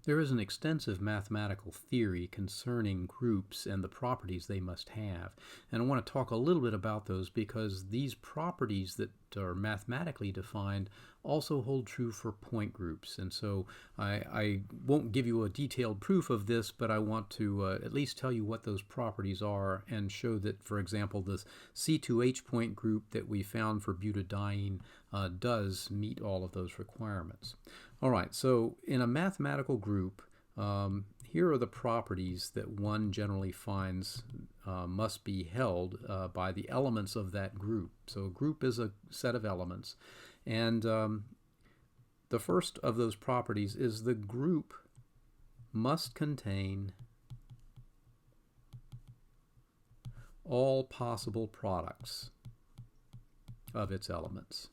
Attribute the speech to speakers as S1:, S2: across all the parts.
S1: There is an extensive mathematical theory concerning groups and the properties they must have. And I want to talk a little bit about those because these properties that are mathematically defined also hold true for point groups. And so I won't give you a detailed proof of this, but I want to at least tell you what those properties are and show that, for example, this C2H point group that we found for butadiene does meet all of those requirements. All right, so in a mathematical group, here are the properties that one generally finds must be held by the elements of that group. So a group is a set of elements, and the first of those properties is the group must contain all possible products of its elements.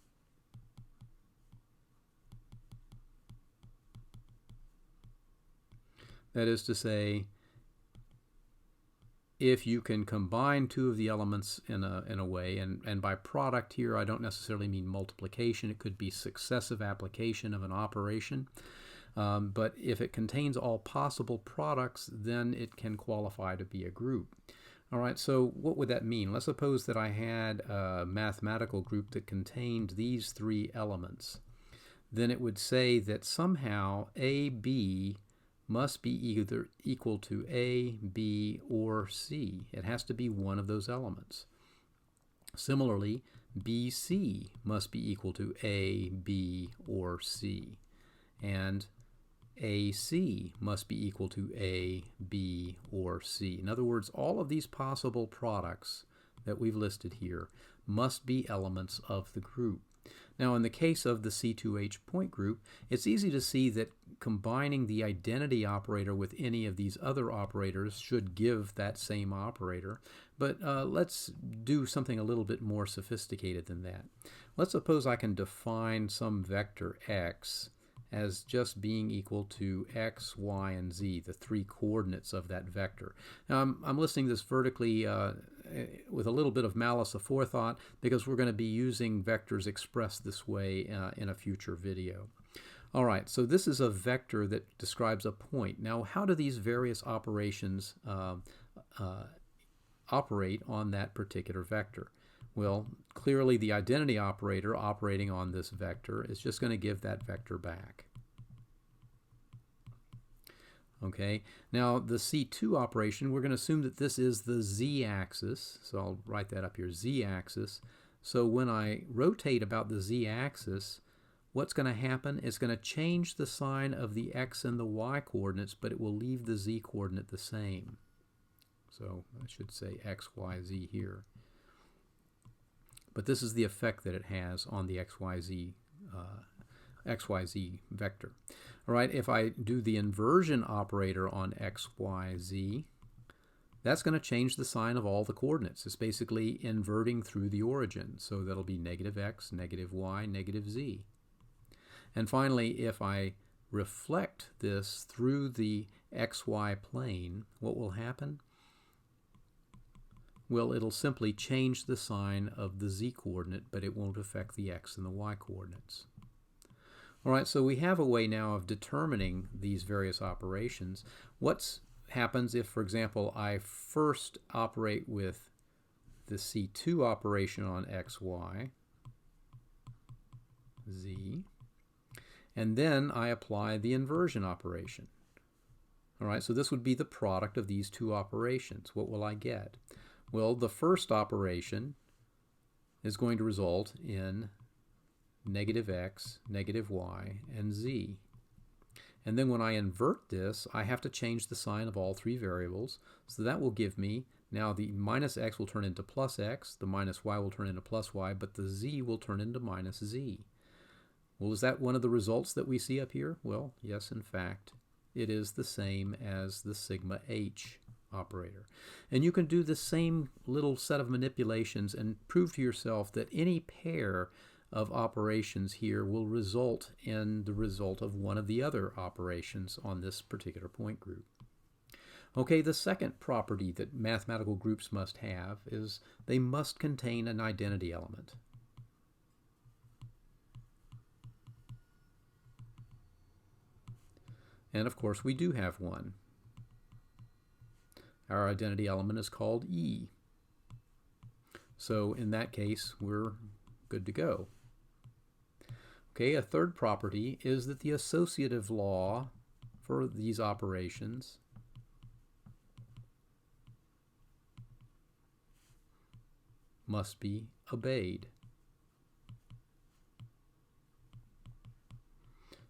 S1: That is to say, if you can combine two of the elements in a way, and by product here I don't necessarily mean multiplication, it could be successive application of an operation, but if it contains all possible products, then it can qualify to be a group. All right, so what would that mean? Let's suppose that I had a mathematical group that contained these three elements. Then it would say that somehow AB must be either equal to A, B, or C. It has to be one of those elements. Similarly, BC must be equal to A, B, or C. And AC must be equal to A, B, or C. In other words, all of these possible products that we've listed here must be elements of the group. Now, in the case of the C2H point group, it's easy to see that combining the identity operator with any of these other operators should give that same operator. But let's do something a little bit more sophisticated than that. Let's suppose I can define some vector x as just being equal to x, y, and z, the three coordinates of that vector. Now, I'm listing this vertically with a little bit of malice aforethought because we're going to be using vectors expressed this way in a future video. All right, so this is a vector that describes a point. Now, how do these various operations operate on that particular vector? Well, clearly the identity operator operating on this vector is just going to give that vector back. Okay, now the C2 operation, we're going to assume that this is the z-axis, so I'll write that up here, z-axis. So when I rotate about the z-axis, what's going to happen is going to change the sign of the x and the y coordinates, but it will leave the z coordinate the same. So I should say x, y, z here. But this is the effect that it has on the xyz vector. All right, if I do the inversion operator on xyz, that's going to change the sign of all the coordinates. It's basically inverting through the origin. So that'll be negative x, negative y, negative z. And finally, if I reflect this through the xy plane, what will happen? Well, it'll simply change the sign of the z-coordinate, but it won't affect the x and the y coordinates. All right, so we have a way now of determining these various operations. What happens if, for example, I first operate with the C2 operation on x, y, z, and then I apply the inversion operation? All right, so this would be the product of these two operations. What will I get? Well, the first operation is going to result in negative x, negative y, and z. And then when I invert this, I have to change the sign of all three variables. So that will give me, now the minus x will turn into plus x, the minus y will turn into plus y, but the z will turn into minus z. Well, is that one of the results that we see up here? Well, yes, in fact, it is the same as the sigma h operator. And you can do the same little set of manipulations and prove to yourself that any pair of operations here will result in the result of one of the other operations on this particular point group. Okay, the second property that mathematical groups must have is they must contain an identity element. And of course we do have one. Our identity element is called E. So in that case, we're good to go. Okay, a third property is that the associative law for these operations must be obeyed.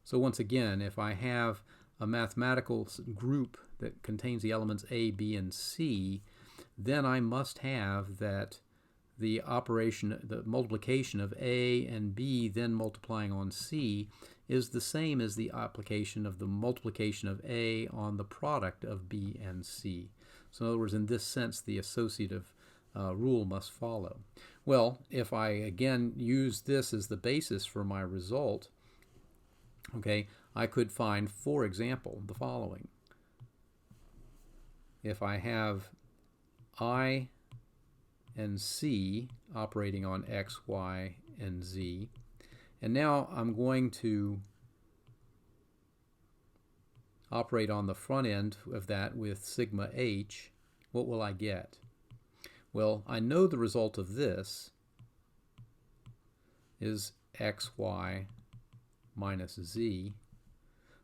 S1: So once again, if I have a mathematical group that contains the elements A, B, and C, then I must have that the operation, the multiplication of A and B then multiplying on C is the same as the application of the multiplication of A on the product of B and C. So in other words, in this sense, the associative rule must follow. Well, if I again use this as the basis for my result, okay, I could find, for example, the following. If I have I and C operating on X, Y, and Z, and now I'm going to operate on the front end of that with sigma H, what will I get? Well, I know the result of this is XY minus Z.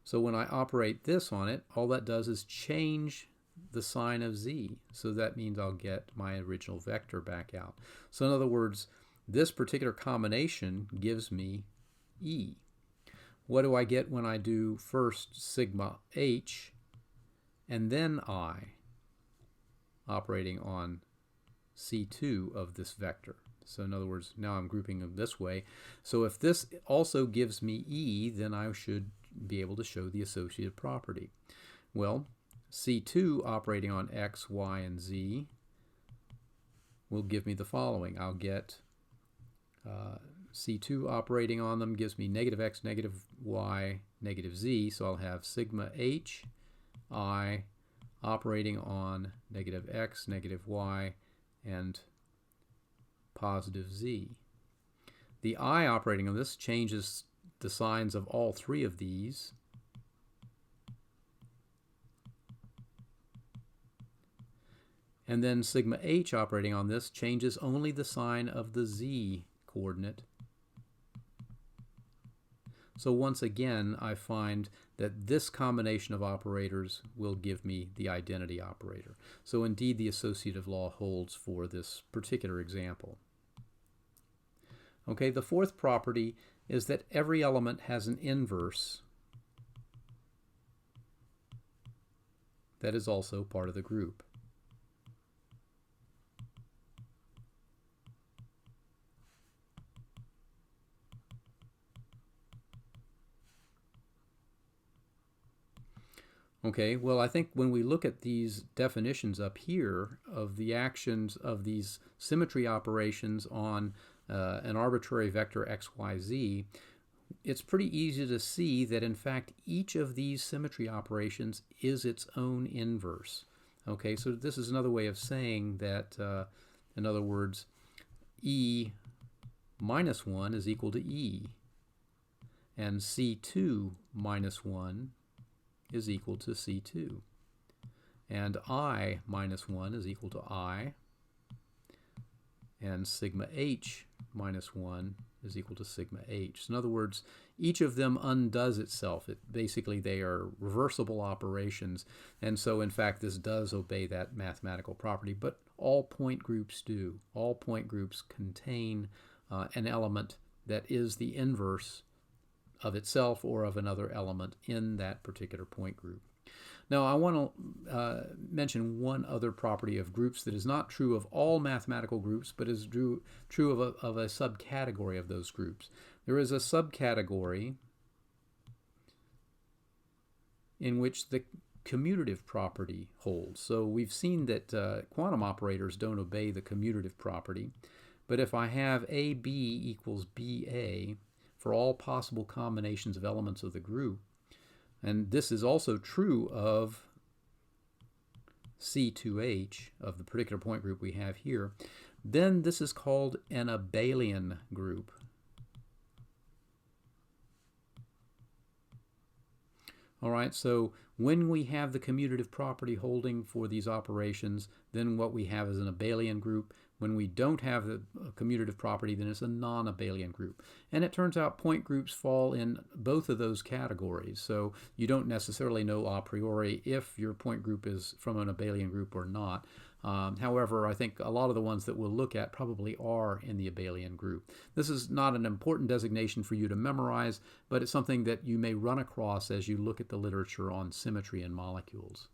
S1: So when I operate this on it, all that does is change the sign of Z. So that means I'll get my original vector back out. So in other words, this particular combination gives me E. What do I get when I do first sigma H and then I operating on C2 of this vector? So in other words, now I'm grouping them this way. So if this also gives me E, then I should be able to show the associative property. Well, C2 operating on X, Y, and Z will give me the following. I'll get C2 operating on them gives me negative X, negative Y, negative Z. So I'll have sigma H, I operating on negative X, negative Y, and positive Z. The I operating on this changes the signs of all three of these. And then sigma H operating on this changes only the sign of the Z coordinate. So once again, I find that this combination of operators will give me the identity operator. So indeed, the associative law holds for this particular example. Okay, the fourth property is that every element has an inverse that is also part of the group. Okay, well, I think when we look at these definitions up here of the actions of these symmetry operations on an arbitrary vector xyz, it's pretty easy to see that in fact each of these symmetry operations is its own inverse. Okay, so this is another way of saying that, in other words, E minus 1 is equal to E, and C2 minus 1 is equal to C2, and I minus 1 is equal to I, and sigma H minus 1 is equal to sigma H. So in other words, each of them undoes itself. Basically, they are reversible operations, and so in fact this does obey that mathematical property, but all point groups do. All point groups contain an element that is the inverse of itself or of another element in that particular point group. Now I want to mention one other property of groups that is not true of all mathematical groups, but is true of a subcategory of those groups. There is a subcategory in which the commutative property holds. So we've seen that quantum operators don't obey the commutative property, but if I have AB equals BA for all possible combinations of elements of the group, and this is also true of C2H, of the particular point group we have here, then this is called an Abelian group. All right, so when we have the commutative property holding for these operations, then what we have is an abelian group. When we don't have the commutative property, then it's a non-abelian group. And it turns out point groups fall in both of those categories. So you don't necessarily know a priori if your point group is from an abelian group or not. However, I think a lot of the ones that we'll look at probably are in the abelian group. This is not an important designation for you to memorize, but it's something that you may run across as you look at the literature on symmetry in molecules.